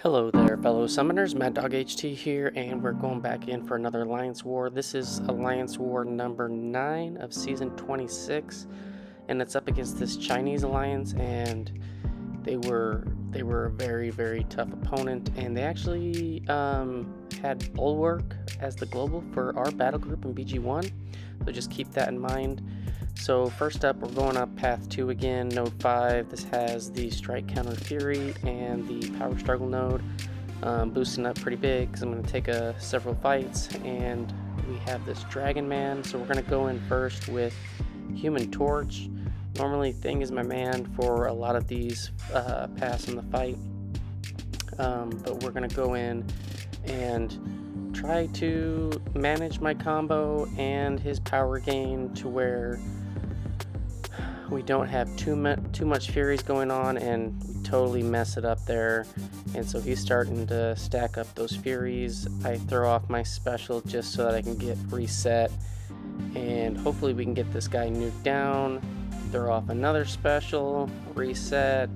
Hello there, fellow summoners. Mad Dog HT here, and we're going back in for another Alliance War. This is Alliance War number 9 of Season 26, and it's up against this Chinese alliance, and they were a very, very tough opponent, and they actually had Bulwark as the global for our battle group in BG1, so just keep that in mind. So first up, we're going up path 2 again, node 5. This has the strike counter fury and the power struggle node, boosting up pretty big because I'm going to take several fights, and we have this DragonMan. So we're going to go in first with Human Torch. Normally Thing is my man for a lot of these paths in the fight, but we're going to go in and try to manage my combo and his power gain to where we don't have too much furies going on and we totally mess it up there. And so he's starting to stack up those furies. I throw off my special just so that I can get reset, and hopefully we can get this guy nuked down. Throw off another special, reset.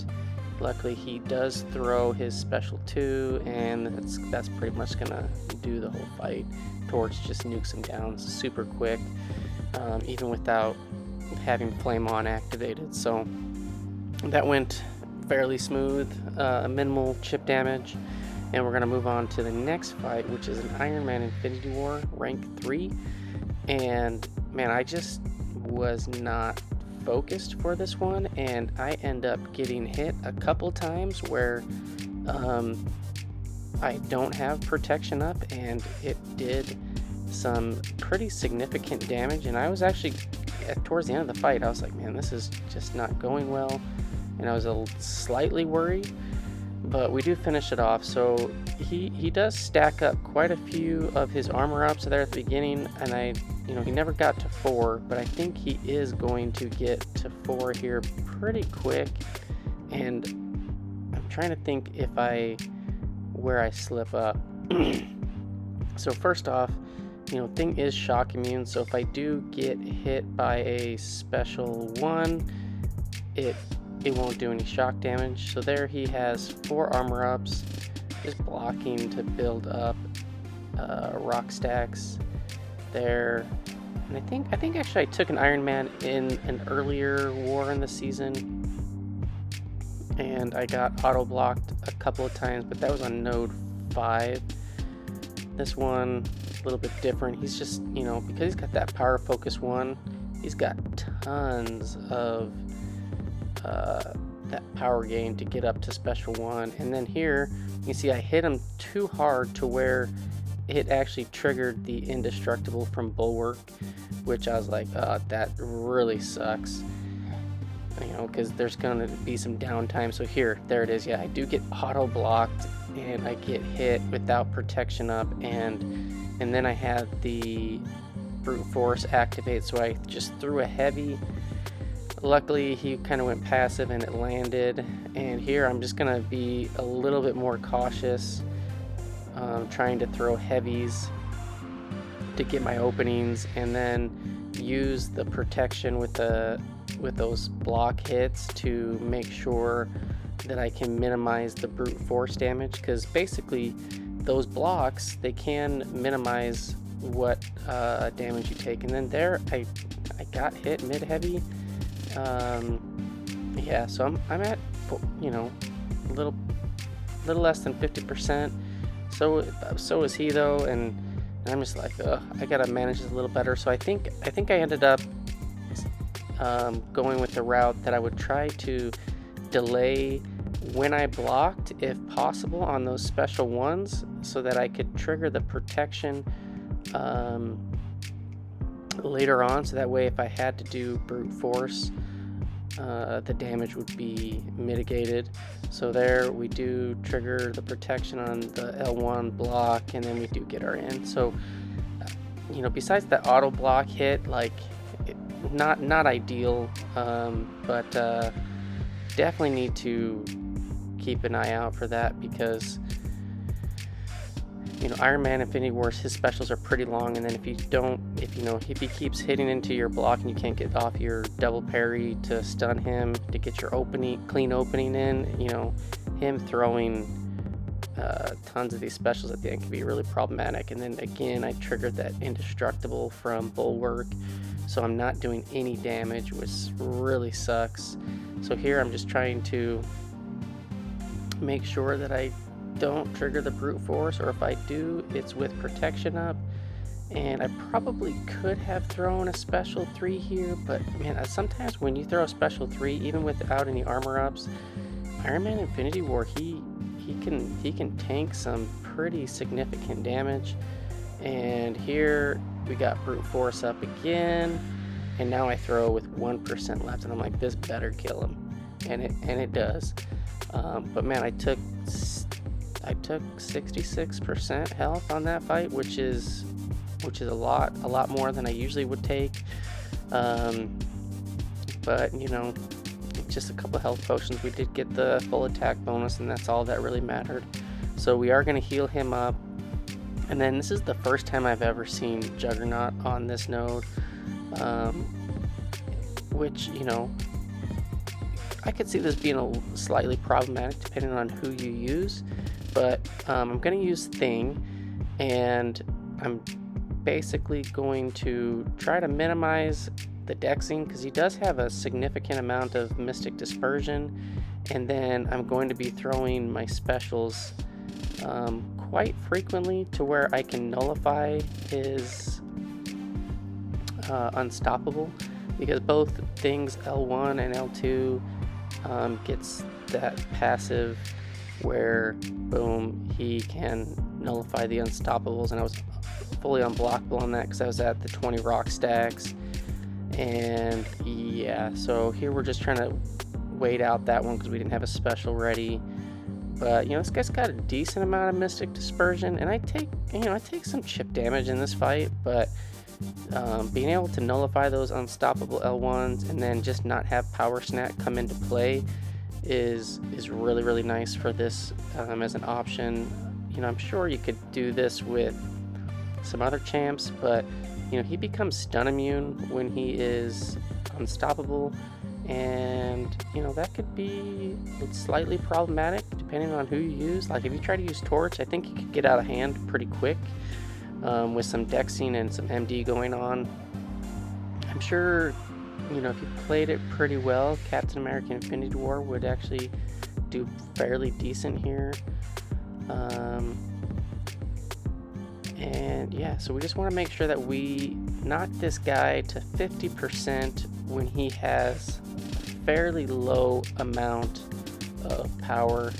Luckily he does throw his special too, and that's pretty much gonna do the whole fight. Torch just nukes him down super quick, even without having Flame On activated. So that went fairly smooth, minimal chip damage, and we're gonna move on to the next fight, which is an Iron Man Infinity War rank 3. And man, I just was not focused for this one, and I end up getting hit a couple times where I don't have protection up, and it did some pretty significant damage. And I was actually towards the end of the fight, I was like, man, this is just not going well, and I was slightly worried, but we do finish it off. So he does stack up quite a few of his armor ups there at the beginning, and he never got to 4, but I think he is going to get to 4 here pretty quick. And I'm trying to think where I slip up. So first off, Thing is shock immune, so if I do get hit by a special 1, it won't do any shock damage. So there he has 4 armor ups, just blocking to build up rock stacks there. And I think actually I took an Iron Man in an earlier war in the season, and I got auto blocked a couple of times, but that was on node 5. This one a little bit different. He's just, because he's got that power focus 1, he's got tons of that power gain to get up to special 1. And then here you see I hit him too hard to where it actually triggered the indestructible from Bulwark, which I was like, that really sucks, because there's gonna be some downtime. So there it is. Yeah, I do get auto blocked and I get hit without protection up, and then I had the brute force activate, so I just threw a heavy. Luckily he kind of went passive and it landed, and here I'm just gonna be a little bit more cautious, trying to throw heavies to get my openings, and then use the protection with those block hits to make sure that I can minimize the brute force damage, because basically those blocks, they can minimize what damage you take. And then there I got hit mid heavy. Yeah, so I'm at a little less than 50%. So is he though, and I'm just like, I gotta manage this a little better. So I think I ended up going with the route that I would try to delay when I blocked, if possible, on those special 1s, so that I could trigger the protection later on, so that way if I had to do brute force, the damage would be mitigated. So there we do trigger the protection on the L1 block, and then we do get our in. So besides that auto block hit, like not ideal, but definitely need to keep an eye out for that, because Iron Man Infinity Wars, his specials are pretty long, and then if he keeps hitting into your block and you can't get off your double parry to stun him to get your clean opening in, him throwing tons of these specials at the end can be really problematic. And then again, I triggered that indestructible from Bulwark, so I'm not doing any damage, which really sucks. So here I'm just trying to make sure that I don't trigger the brute force, or if I do, it's with protection up. And I probably could have thrown a special 3 here, but man, sometimes when you throw a special 3, even without any armor ups, Iron Man Infinity War, he can tank some pretty significant damage. And here we got brute force up again, and now I throw with 1% left, and I'm like, this better kill him, and it does. But man, I took 66% health on that fight, which is a lot more than I usually would take. But you know, just a couple health potions. We did get the full attack bonus, and that's all that really mattered. So we are going to heal him up. And then this is the first time I've ever seen Juggernaut on this node, which, you know, I could see this being a slightly problematic depending on who you use. But I'm going to use Thing, and I'm basically going to try to minimize the dexing, because he does have a significant amount of mystic dispersion. And then I'm going to be throwing my specials quite frequently to where I can nullify his unstoppable, because both Things L1 and L2 gets that passive where boom, he can nullify the unstoppables, and I was fully unblockable on that because I was at the 20 rock stacks. And yeah, so here we're just trying to wait out that one because we didn't have a special ready. But you know, this guy's got a decent amount of mystic dispersion, and I take some chip damage in this fight, but being able to nullify those unstoppable L1s and then just not have power snap come into play is really nice for this as an option. You know, I'm sure you could do this with some other champs, but you know, he becomes stun immune when he is unstoppable, and you know, that could be slightly problematic depending on who you use. Like if you try to use Torch, I think you could get out of hand pretty quick with some dexing and some MD going on. I'm sure, you know, if you played it pretty well, Captain America Infinity War would actually do fairly decent here. And yeah, so we just want to make sure that we knock this guy to 50% when he has a fairly low amount of power,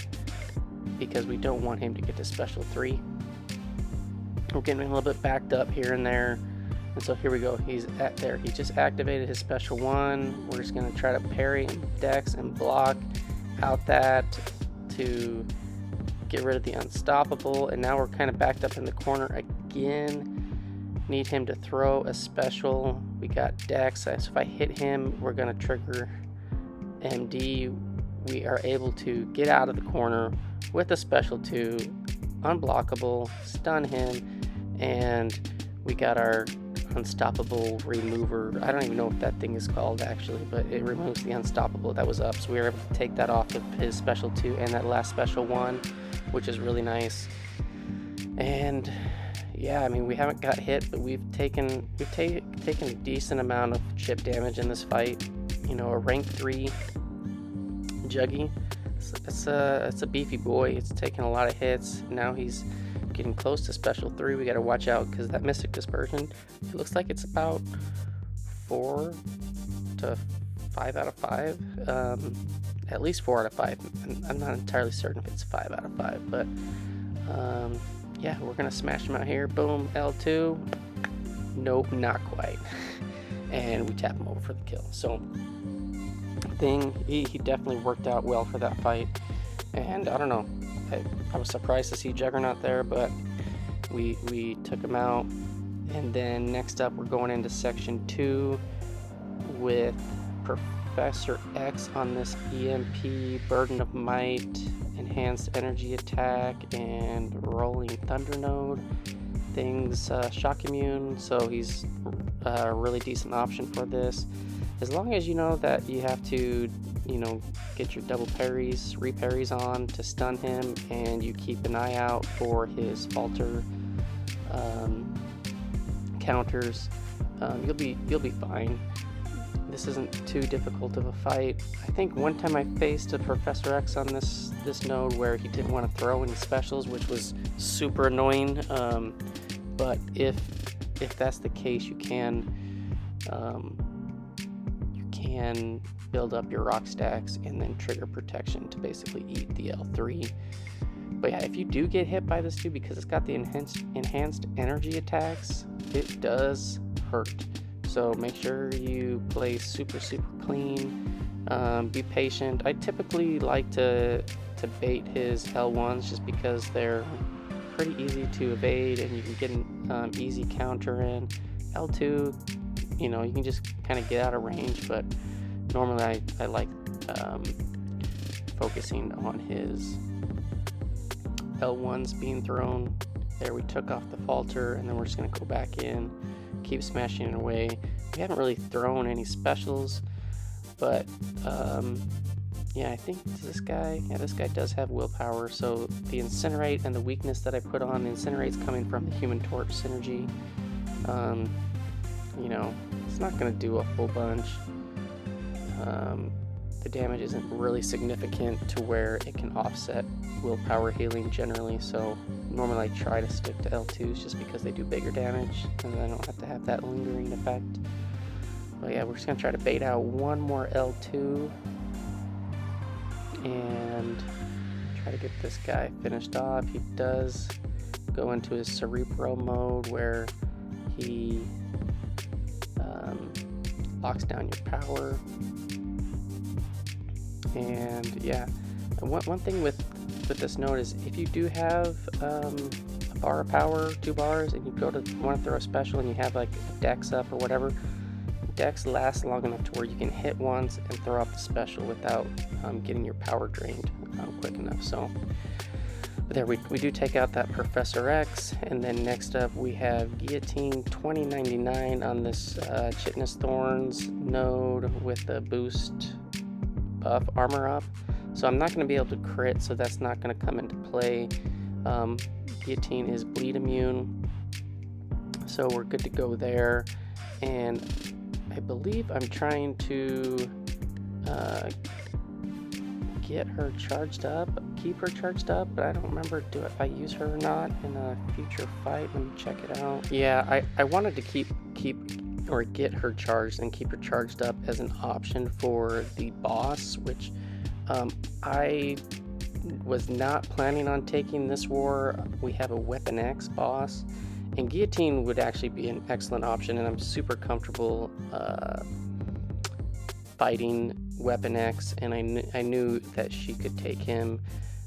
because we don't want him to get to special 3. We're getting a little bit backed up here and there, and so here we go. He's at there. He just activated his special 1. We're just going to try to parry and dex and block out that to get rid of the unstoppable. And now we're kind of backed up in the corner again. Need him to throw a special. We got dex, so if I hit him, we're going to trigger MD. We are able to get out of the corner with a special 2, unblockable, stun him, and we got our unstoppable remover. I don't even know what that thing is called actually, but it removes the unstoppable that was up, so we were able to take that off of his special 2 and that last special 1, which is really nice. And yeah, I mean, we haven't got hit, but we've taken a decent amount of chip damage in this fight. You know, a rank 3 Juggy, it's a beefy boy. It's taking a lot of hits. Now he's getting close to special 3. We got to watch out because that mystic dispersion, it looks like it's about 4 to 5 out of 5. At least 4 out of 5. I'm not entirely certain if it's 5 out of 5, but yeah, we're gonna smash him out here. Boom, L2. Nope, not quite. And we tap him over for the kill. So Thing, he definitely worked out well for that fight. And I don't know, I was surprised to see Juggernaut there, but we took him out. And then next up, we're going into section 2 with Professor X on this EMP, Burden of Might, Enhanced Energy Attack, and Rolling Thunder node. Things shock immune, so he's a really decent option for this. As long as you know that you have to get your double parries, reparries on to stun him, and you keep an eye out for his falter counters. You'll be fine. This isn't too difficult of a fight. I think one time I faced a Professor X on this node where he didn't want to throw any specials, which was super annoying. But if that's the case, you can build up your rock stacks and then trigger protection to basically eat the L3. But yeah, if you do get hit by this dude, because it's got the enhanced energy attacks, it does hurt. So make sure you play super clean. Be patient. I typically like to bait his L1s just because they're pretty easy to evade and you can get an easy counter in. L2, you can just kind of get out of range, but normally I like focusing on his L1s being thrown. There, we took off the falter, and then we're just going to go back in, keep smashing it away. We haven't really thrown any specials, but yeah, I think this guy does have willpower. So the Incinerate and the weakness that I put on, the Incinerate's coming from the Human Torch synergy. It's not going to do a whole bunch. The damage isn't really significant to where it can offset willpower healing generally, so normally I try to stick to L2s just because they do bigger damage and I don't have to have that lingering effect. But yeah, we're just going to try to bait out one more L2 and try to get this guy finished off. He does go into his Cerebro mode where he locks down your power. And yeah, one thing with this node is if you do have a bar of power, 2 bars, and you want to throw a special and you have like a dex up or whatever, dex lasts long enough to where you can hit once and throw up the special without getting your power drained quick enough. So but there we do take out that Professor X, and then next up we have Guillotine 2099 on this Chitinous Thorns node with the boost buff armor up. So I'm not going to be able to crit, so that's not going to come into play. Guillotine is bleed immune, so we're good to go there. And I believe I'm trying to get her charged up, keep her charged up, but I don't remember if I use her or not in a future fight. Let me check it out. Yeah, I wanted to keep or get her charged and keep her charged up as an option for the boss, which I was not planning on taking this war. We have a Weapon X boss, and Guillotine would actually be an excellent option, and I'm super comfortable fighting Weapon X, and I knew that she could take him.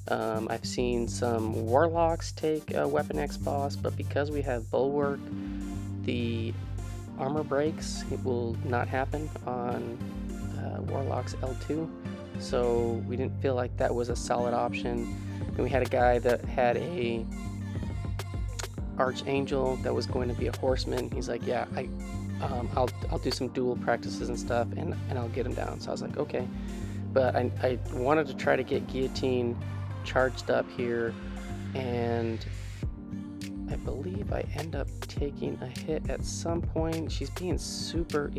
I've seen some Warlocks take a Weapon X boss, but because we have Bulwark, the armor breaks, it will not happen on Warlock's L2, so we didn't feel like that was a solid option. And we had a guy that had a Archangel that was going to be a horseman. He's like, yeah, I'll do some duel practices and stuff, and I'll get him down. So I was like, okay. But I wanted to try to get Guillotine charged up here, and I believe I end up taking a hit at some point. She's being super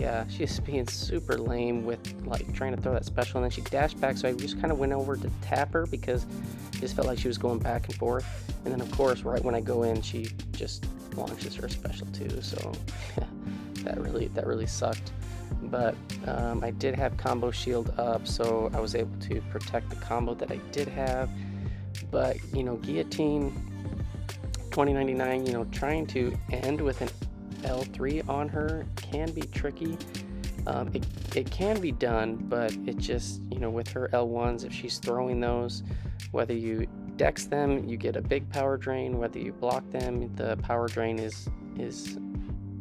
lame with like trying to throw that special, and then she dashed back, so I just kind of went over to tap her because it just felt like she was going back and forth. And then of course right when I go in, she just launches her special too, so that really sucked. But I did have combo shield up, so I was able to protect the combo that I did have. But Guillotine 2099, trying to end with an L3 on her can be tricky. It can be done, but it just, with her L1s, if she's throwing those, whether you dex them, you get a big power drain. Whether you block them, the power drain is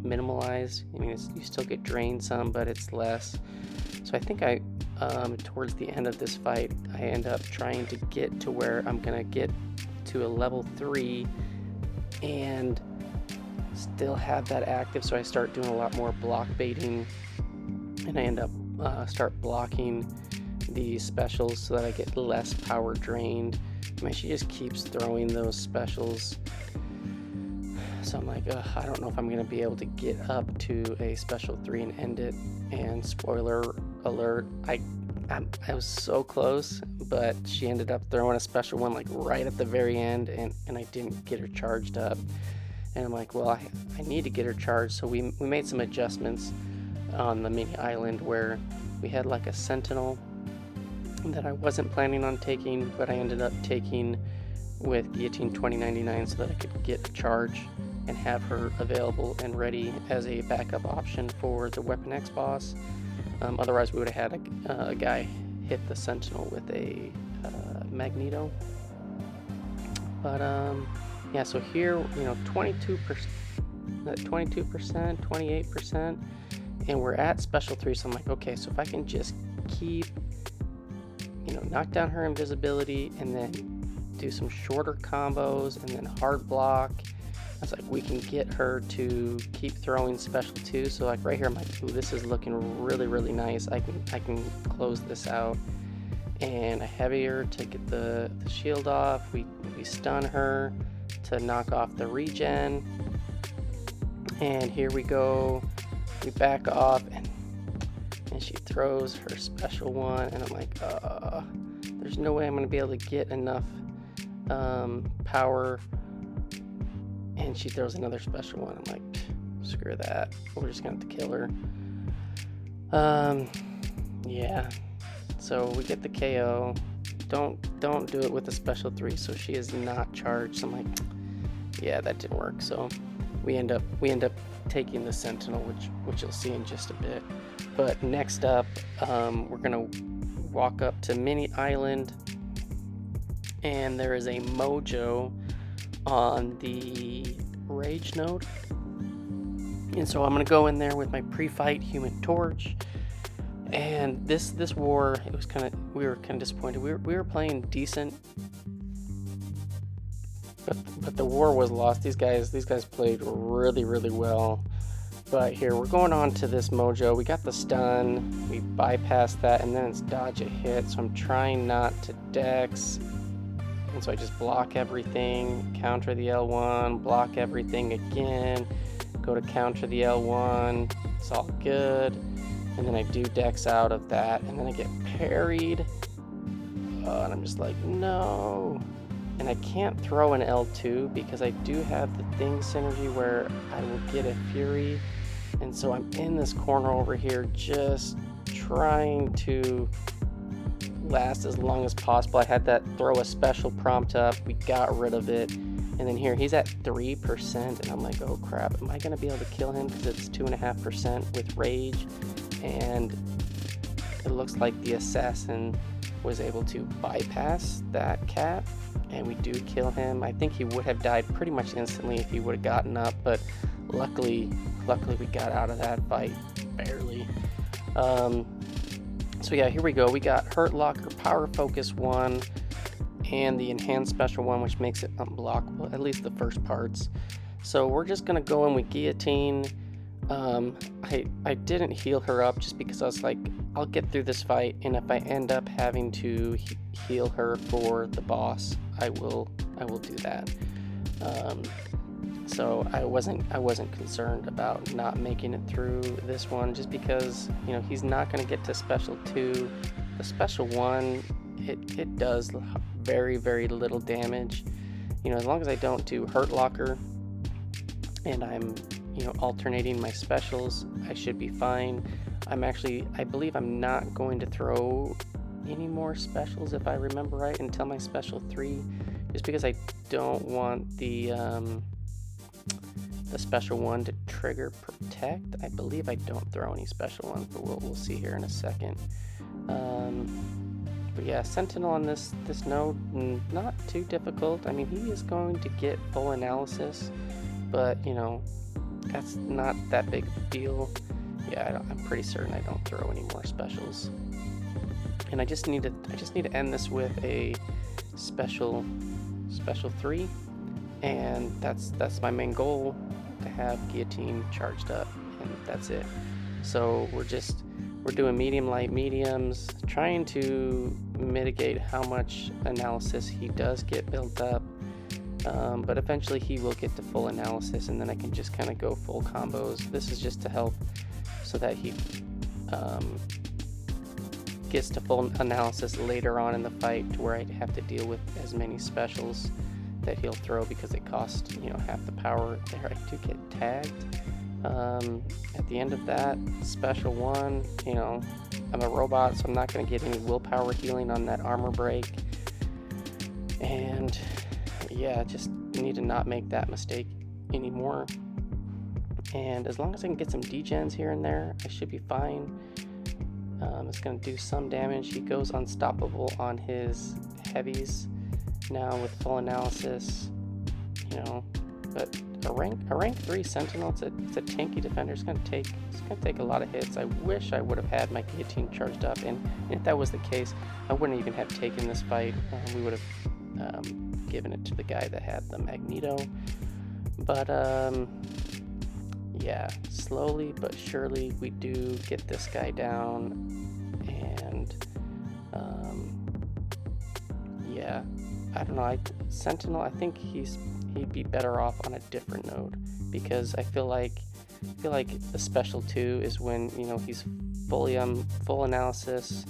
minimalized. I mean, you still get drained some, but it's less. So I think towards the end of this fight, I end up trying to get to where I'm gonna get to a level 3 and still have that active, so I start doing a lot more block baiting, and I end up start blocking the specials so that I get less power drained. I mean, she just keeps throwing those specials. So I'm like, I don't know if I'm going to be able to get up to a special 3 and end it. And spoiler alert, I was so close, but she ended up throwing a special one like right at the very end, and I didn't get her charged up. And I'm like, well, I need to get her charged. So we made some adjustments on the mini island where we had like a Sentinel that I wasn't planning on taking, but I ended up taking with Guillotine 2099 so that I could get a charge and have her available and ready as a backup option for the Weapon X boss. Otherwise we would have had a guy hit the Sentinel with a Magneto. But yeah, so here, 22%, 28%, and we're at special 3. So I'm like, okay, so if I can just keep, knock down her invisibility and then do some shorter combos and then hard block, I was like, we can get her to keep throwing special 2. So like right here, I'm like, ooh, this is looking really, really nice. I can close this out. And I heavy her to get the shield off. We stun her to knock off the regen. And here we go. We back off and she throws her special one. And I'm like, there's no way I'm going to be able to get enough power. And she throws another special one. I'm like, screw that. We're just going to have to kill her. Yeah. So we get the KO. Don't do it with the special 3. So she is not charged. So I'm like, yeah, that didn't work. So we end up taking the Sentinel, which you'll see in just a bit. But next up, we're gonna walk up to Mini Island, and there is a Mojo on the Rage node. And so I'm gonna go in there with my pre-fight Human Torch. And this war, we were kind of disappointed. We were playing decent, but the war was lost. These guys played really, really well. But here we're going on to this Mojo. We got the stun, we bypassed that, and then it's dodge a hit. So I'm trying not to dex, and so I just block everything, counter the L1, block everything again, go to counter the L1. It's all good. And then I do dex out of that, and then I get parried, and I'm just like, no. And I can't throw an L2 because I do have the thing synergy where I will get a Fury, and so I'm in this corner over here just trying to last as long as possible. I had that throw a special prompt up, we got rid of it, and then here he's at 3%, and I'm like, oh crap, am I going to be able to kill him because it's 2.5% with Rage? And it looks like the assassin was able to bypass that cap, and we do kill him. I think he would have died pretty much instantly if he would have gotten up, but luckily we got out of that fight barely. So yeah, here we go. We got Hurt Locker, Power Focus 1, and the Enhanced Special 1, which makes it unblockable, at least the first parts. So we're just gonna go in with Guillotine. I didn't heal her up just because I was like, I'll get through this fight, and if I end up having to heal her for the boss, I will do that. So I wasn't concerned about not making it through this one, just because he's not going to get to special 2. The special 1, it does very, very little damage. As long as I don't do Hurt Locker and I'm alternating my specials, I should be fine. I believe I'm not going to throw any more specials, if I remember right, until my special 3, just because I don't want the special 1 to trigger Protect. I believe I don't throw any special ones, but we'll see here in a second. But yeah, Sentinel on this node, not too difficult. I mean, he is going to get full analysis, but that's not that big of a deal. Yeah, I'm pretty certain I don't throw any more specials. And I just need to end this with a special 3, and that's my main goal, to have Guillotine charged up, and that's it. So we're We're doing medium, light, mediums, trying to mitigate how much analysis he does get built up. But eventually he will get to full analysis, and then I can just kind of go full combos. This is just to help so that he gets to full analysis later on in the fight, to where I'd have to deal with as many specials that he'll throw because it costs, you know, half the power. There, I do get tagged. At the end of that special one, you know, I'm a robot, so I'm not going to get any willpower healing on that armor break. And yeah, just need to not make that mistake anymore. And as long as I can get some degens here and there, I should be fine. It's going to do some damage. He goes unstoppable on his heavies now with full analysis, you know. But a rank 3 Sentinel, it's a tanky defender. It's gonna take a lot of hits. I wish I would have had my guillotine charged up, and if that was the case, I wouldn't even have taken this fight. We would have given it to the guy that had the Magneto. But yeah, slowly but surely we do get this guy down, and yeah, I don't know. Sentinel, I think he'd be better off on a different node, because I feel like the special 2 is when, you know, he's full analysis,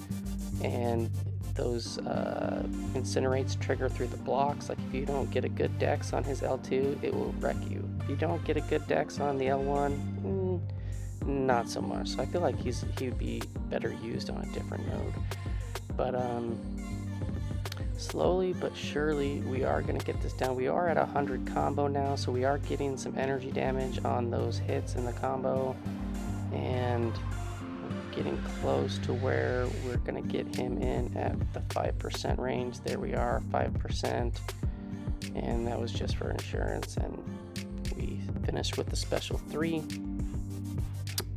and those incinerates trigger through the blocks. Like, if you don't get a good dex on his L2, it will wreck you. If you don't get a good dex on the L1, not so much. So I feel like he'd be better used on a different node. But slowly but surely we are going to get this down. We are at 100 combo now, so we are getting some energy damage on those hits in the combo, and getting close to where we're going to get him in at the 5% range. There we are, 5%, and that was just for insurance. And we finished with the special 3,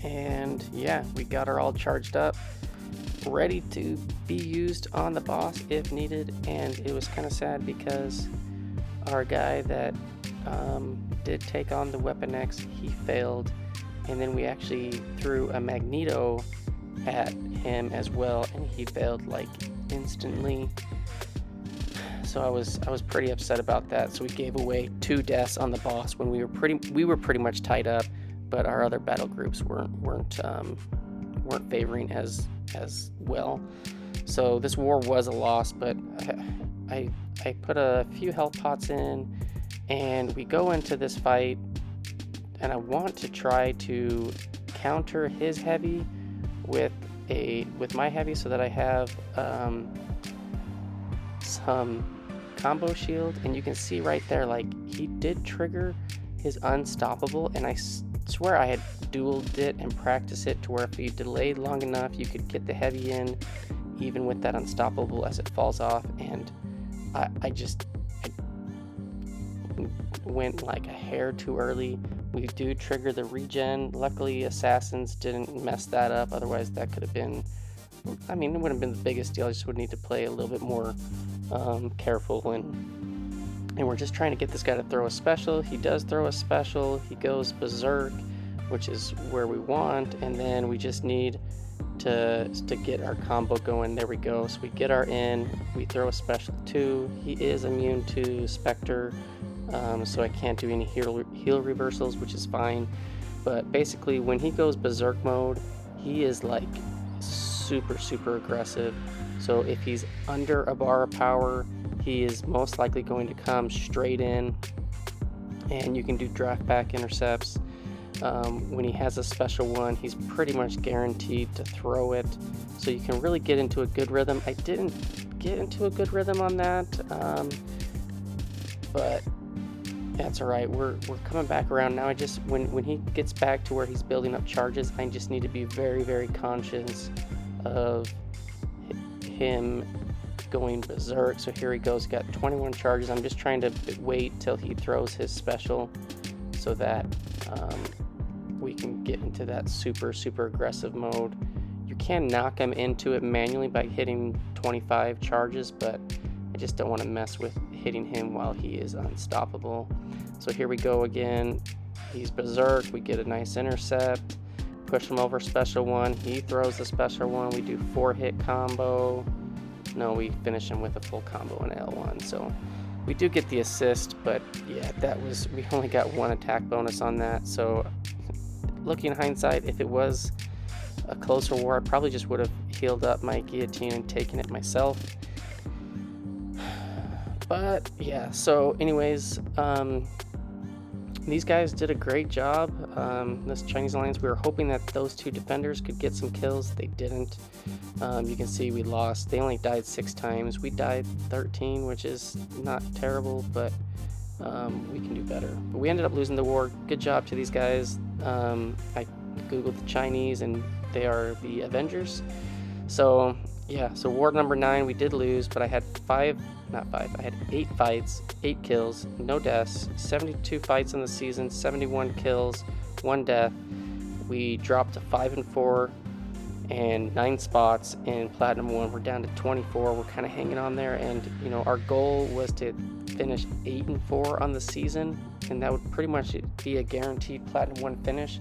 and yeah, we got her all charged up, ready to be used on the boss if needed. And it was kind of sad because our guy that did take on the Weapon X, he failed, and then we actually threw a Magneto at him as well, and he failed like instantly. So I was pretty upset about that. So we gave away 2 deaths on the boss when we were pretty much tied up, but our other battle groups weren't favoring as well. So this war was a loss, but I put a few health pots in, and we go into this fight, and I want to try to counter his heavy with my heavy, so that I have some combo shield. And you can see right there, like, he did trigger his unstoppable, and I swear I had dueled it and practiced it to where if you delayed long enough, you could get the heavy in even with that unstoppable as it falls off. And I went like a hair too early. We do trigger the regen. Luckily, Assassins didn't mess that up. Otherwise, that could have been, I mean, it wouldn't have been the biggest deal. I just would need to play a little bit more careful. And we're just trying to get this guy to throw a special. He does throw a special. He goes berserk, which is where we want. And then we just need to get our combo going. There we go. So we get our in. We throw a special 2. He is immune to Spectre. So I can't do any heal reversals, which is fine. But basically, when he goes berserk mode, he is like super aggressive. So if he's under a bar of power, he is most likely going to come straight in, and you can do draft back intercepts. When he has a special one, he's pretty much guaranteed to throw it, so you can really get into a good rhythm. I didn't get into a good rhythm on that, but that's all right. We're coming back around now. I just when he gets back to where he's building up charges, I just need to be very conscious of him going berserk. So here he goes, got 21 charges. I'm just trying to wait till he throws his special so that we can get into that super aggressive mode. You can knock him into it manually by hitting 25 charges, but I just don't want to mess with hitting him while he is unstoppable. So here we go again. He's berserk. We get a nice intercept. push him over special one. He throws a special one. We do 4-hit combo. No, we finish him with a full combo in L1. So we do get the assist, but yeah, we only got 1 attack bonus on that. So looking in hindsight, if it was a closer war, I probably just would have healed up my guillotine and taken it myself. But yeah, so anyways, these guys did a great job. This Chinese alliance, we were hoping that those 2 defenders could get some kills. They didn't. You can see we lost. They only died 6 times. We died 13, which is not terrible, but we can do better. But we ended up losing the war. Good job to these guys. I googled the Chinese, and they are the Avengers. So yeah, so war number 9, we did lose, but I had 8 fights, 8 kills, no deaths, 72 fights in the season, 71 kills, 1 death. We dropped to 5-4 and 9 spots in Platinum 1. We're down to 24. We're kind of hanging on there, and you know, our goal was to finish 8-4 on the season, and that would pretty much be a guaranteed Platinum 1 finish.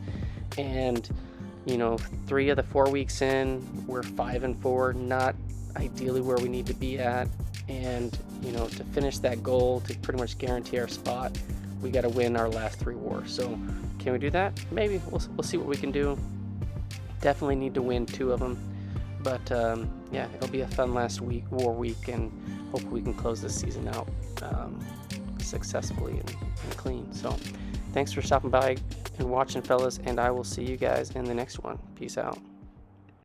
And you know, 3 of the 4 weeks in, we're 5-4, not ideally where we need to be at. And you know, to finish that goal, to pretty much guarantee our spot, we got to win our last 3 wars. So can we do that? Maybe. We'll see what we can do. Definitely need to win 2 of them. But yeah, it'll be a fun last war week, and hopefully we can close this season out successfully and clean. So thanks for stopping by and watching, fellas, and I will see you guys in the next one. Peace out.